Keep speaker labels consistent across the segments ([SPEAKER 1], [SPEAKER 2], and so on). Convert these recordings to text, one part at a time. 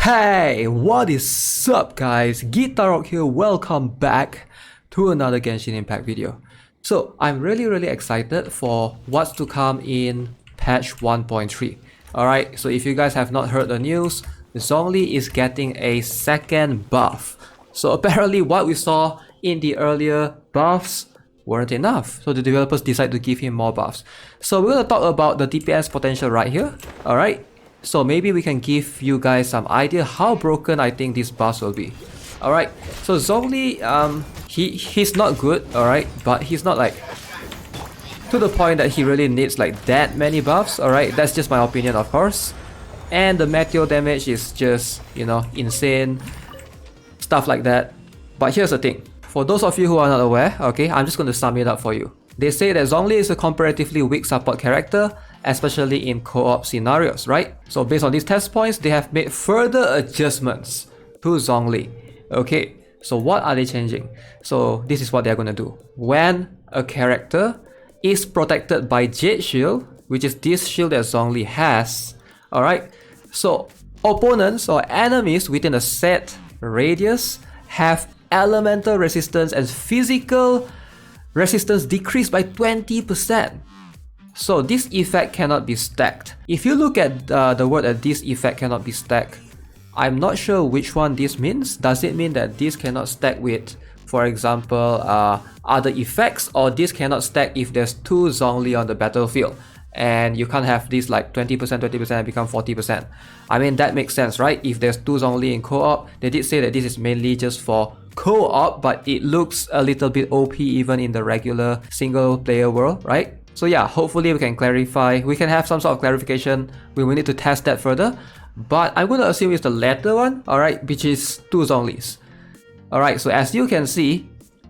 [SPEAKER 1] Hey, what is up guys? Guitar here, welcome back to another Genshin Impact video. So I'm really excited for what's to come in patch 1.3. Alright, so if you guys have not heard the news, Zhongli is getting a second buff. So apparently what we saw in the earlier buffs weren't enough. So the developers decide to give him more buffs. So we're going to talk about the DPS potential right here. Alright. So maybe we can give you guys some idea how broken I think this boss will be. Alright, so Zhongli, he's not good, alright, but he's not like to the point that he really needs like that many buffs, alright, that's just my opinion of course. And the meteor damage is just, you know, insane, stuff like that. But here's the thing, for those of you who are not aware, okay, I'm just going to sum it up for you. They say that Zhongli is a comparatively weak support character, especially in co-op scenarios, right? So based on these test points, they have made further adjustments to Zhongli. Okay, so what are they changing? So this is what they're gonna do. When a character is protected by Jade Shield, which is this shield that Zhongli has, alright? So opponents or enemies within a set radius have elemental resistance and physical resistance decreased by 20%. So this effect cannot be stacked. If you look at the word that this effect cannot be stacked, I'm not sure which one this means. Does it mean that this cannot stack with, for example, other effects, or this cannot stack if there's two Zhongli on the battlefield and you can't have this like 20%, 20% and become 40%. I mean, that makes sense, right? If there's two Zhongli in co-op, they did say that this is mainly just for co-op, but it looks a little bit OP even in the regular single player world, right? So yeah, hopefully we can clarify, we can have some sort of clarification. We will need to test that further, but I'm going to assume it's the latter one, alright, which is two Zhonglis. Alright, so as you can see,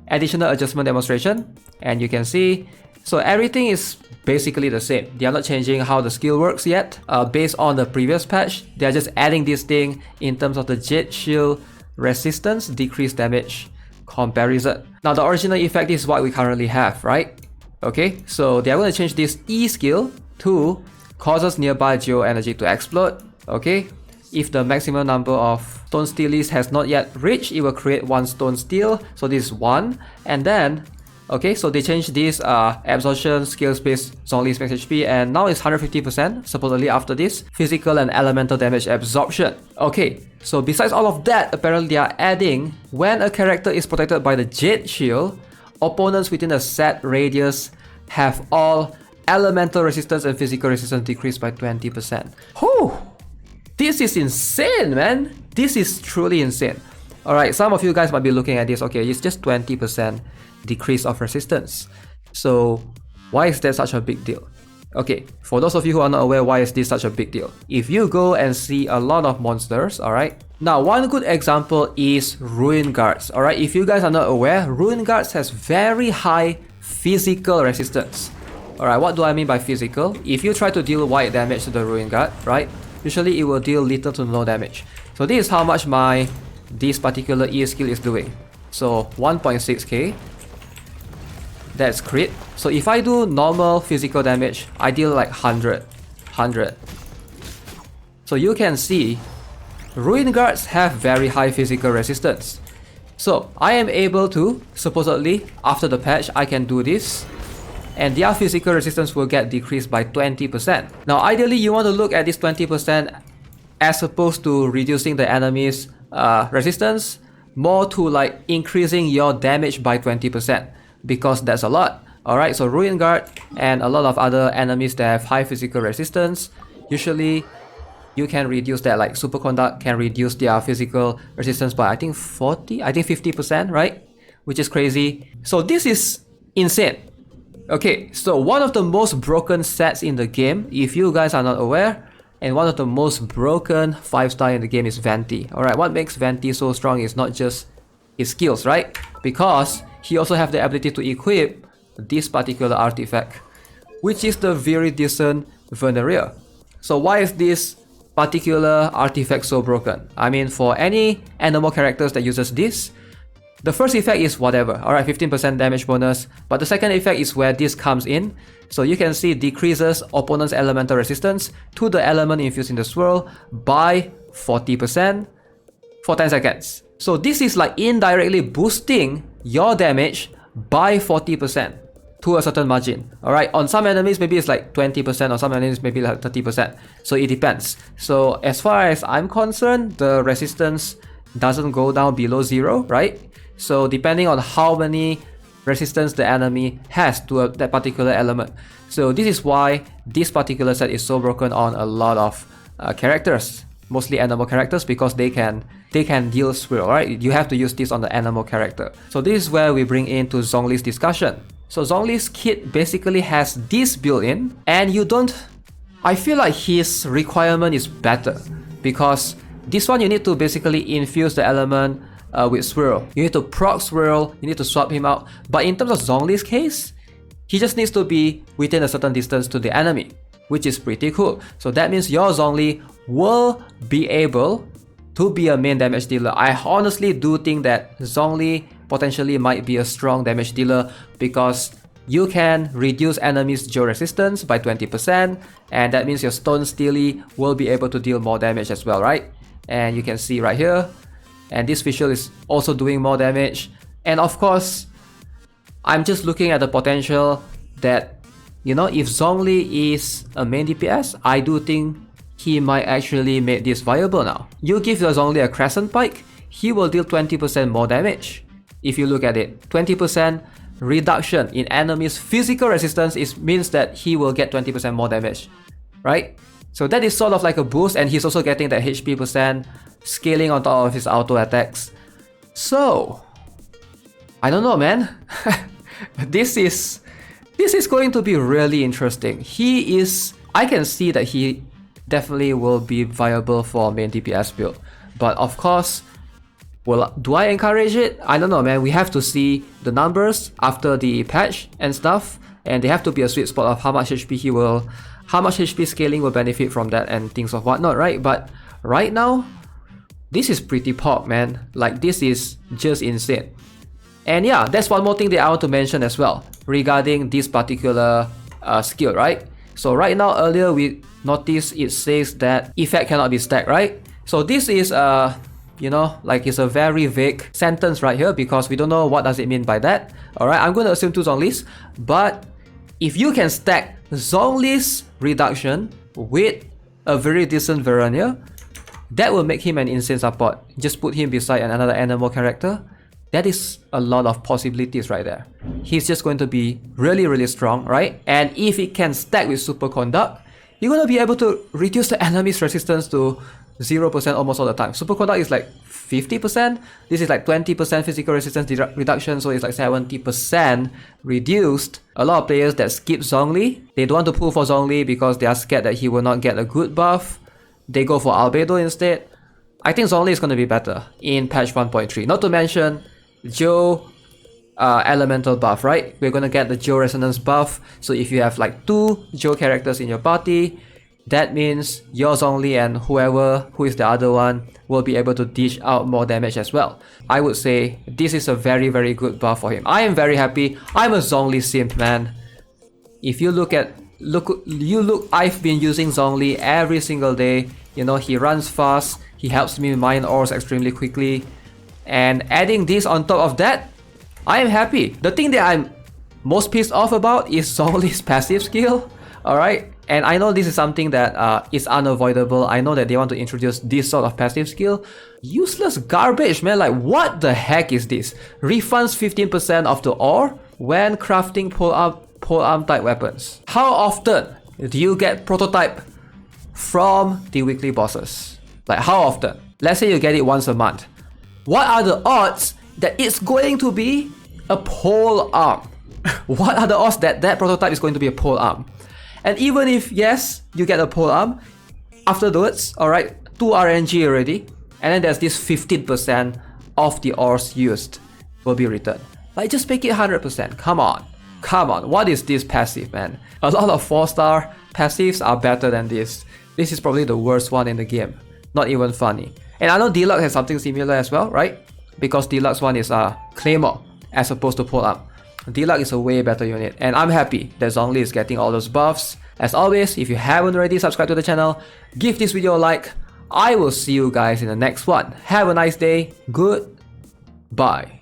[SPEAKER 1] additional adjustment demonstration, and you can see, so everything is basically the same. They are not changing how the skill works yet. Based on the previous patch, they are just adding this thing in terms of the Jade Shield resistance, decreased damage comparison. Now the original effect is what we currently have, right? Okay, so they are going to change this E skill to causes nearby geo energy to explode. Okay, if the maximum number of stone steelies has not yet reached, it will create one stone steel. So this is one, and then okay, so they changed this absorption skill space Zhongli's max HP, and now it's 150% supposedly after this physical and elemental damage absorption. Okay, so besides all of that, apparently they are adding when a character is protected by the Jade Shield, opponents within a set radius have all elemental resistance and physical resistance decreased by 20%. Whew! This is insane, man! This is truly insane. Alright, some of you guys might be looking at this, okay, it's just 20% decrease of resistance. So why is that such a big deal? Okay, for those of you who are not aware, why is this such a big deal? If you go and see a lot of monsters, alright? Now, one good example is Ruin Guards, alright? If you guys are not aware, Ruin Guards has very high physical resistance. Alright, what do I mean by physical? If you try to deal wide damage to the Ruin Guard, right? Usually it will deal little to no damage. So this is how much this particular E skill is doing. So 1.6k. That's crit. So if I do normal physical damage, I deal like 100. So you can see Ruin Guards have very high physical resistance. So I am able to, supposedly, after the patch, I can do this, and their physical resistance will get decreased by 20%. Now ideally you want to look at this 20% as opposed to reducing the enemy's resistance, more to like increasing your damage by 20, because that's a lot. Alright, so Ruin Guard and a lot of other enemies that have high physical resistance, usually you can reduce that, like Superconduct can reduce their physical resistance by I think 50%, right? Which is crazy. So this is insane. Okay, so one of the most broken sets in the game, if you guys are not aware, and one of the most broken 5-star in the game is Venti. Alright, what makes Venti so strong is not just his skills, right? Because he also have the ability to equip this particular artifact, which is the Viridescent Venereal. So why is this particular artifact so broken? I mean, for any animal characters that uses this, the first effect is whatever, alright, 15% damage bonus, but the second effect is where this comes in. So you can see decreases opponent's elemental resistance to the element infused in the swirl by 40% for 10 seconds. So this is like indirectly boosting your damage by 40% to a certain margin. Alright, on some enemies maybe it's like 20%, on some enemies maybe like 30%. So it depends. So as far as I'm concerned, the resistance doesn't go down below 0, right? So depending on how many resistance the enemy has to that particular element. So this is why this particular set is so broken on a lot of characters, mostly animal characters, because they can deal swirl, right? You have to use this on the animal character. So this is where we bring into Zhongli's discussion. So Zhongli's kit basically has this built in, and I feel like his requirement is better, because this one you need to basically infuse the element with swirl. You need to proc swirl, you need to swap him out. But in terms of Zhongli's case, he just needs to be within a certain distance to the enemy, which is pretty cool. So that means your Zhongli will be able to be a main damage dealer. I honestly do think that Zhongli potentially might be a strong damage dealer, because you can reduce enemies' geo resistance by 20%, and that means your Stone Steely will be able to deal more damage as well, right? And you can see right here, and this visual is also doing more damage. And of course, I'm just looking at the potential that, you know, if Zhongli is a main DPS, I do think he might actually make this viable now. You give your Zhongli a Crescent Pike, he will deal 20% more damage. If you look at it, 20% reduction in enemies' physical resistance means that he will get 20% more damage, right? So that is sort of like a boost, and he's also getting that HP percent scaling on top of his auto attacks. So I don't know, man. This is going to be really interesting. I can see that he definitely will be viable for main DPS build. But of course, do I encourage it? I don't know, man. We have to see the numbers after the patch and stuff, and they have to be a sweet spot of how much HP scaling will benefit from that and things of whatnot, right? But right now, this is pretty pop, man. Like, this is just insane. And yeah, that's one more thing that I want to mention as well regarding this particular skill, right? So right now, earlier we noticed it says that effect cannot be stacked, right? So this is you know, like, it's a very vague sentence right here, because we don't know what does it mean by that. Alright, I'm going to assume 2 Zhonglis, but if you can stack Zhongli's reduction with a very decent Verania, that will make him an insane support. Just put him beside another animal character. That is a lot of possibilities right there. He's just going to be really, really strong, right? And if it can stack with Superconduct, you're going to be able to reduce the enemy's resistance to 0% almost all the time. Superconduct is like 50%. This is like 20% physical resistance reduction, so it's like 70% reduced. A lot of players that skip Zhongli, they don't want to pull for Zhongli because they are scared that he will not get a good buff. They go for Albedo instead. I think Zhongli is going to be better in patch 1.3. Not to mention Geo elemental buff, right? We're going to get the Geo resonance buff. So if you have like 2 Geo characters in your party, that means your Zhongli and who is the other one will be able to dish out more damage as well. I would say this is a very, very good buff for him. I am very happy. I'm a Zhongli simp, man. If you look, I've been using Zhongli every single day. You know, he runs fast. He helps me mine ores extremely quickly. And adding this on top of that, I am happy. The thing that I'm most pissed off about is Zhongli's passive skill. Alright? And I know this is something that is unavoidable. I know that they want to introduce this sort of passive skill. Useless garbage, man. Like, what the heck is this? Refunds 15% of the ore when crafting polearm type weapons. How often do you get prototype from the weekly bosses? Like, how often? Let's say you get it once a month. What are the odds that it's going to be a polearm? What are the odds that that prototype is going to be a polearm? And even if, yes, you get a polearm, afterwards, alright, 2 RNG already, and then there's this 15% of the ores used will be returned. Like, just make it 100%. Come on. Come on. What is this passive, man? A lot of 4-star passives are better than this. This is probably the worst one in the game. Not even funny. And I know Deluxe has something similar as well, right? Because Deluxe one is Claymore as opposed to polearm. Deluxe is a way better unit, and I'm happy that Zhongli is getting all those buffs. As always, if you haven't already subscribed to the channel, give this video a like, I will see you guys in the next one. Have a nice day. Goodbye.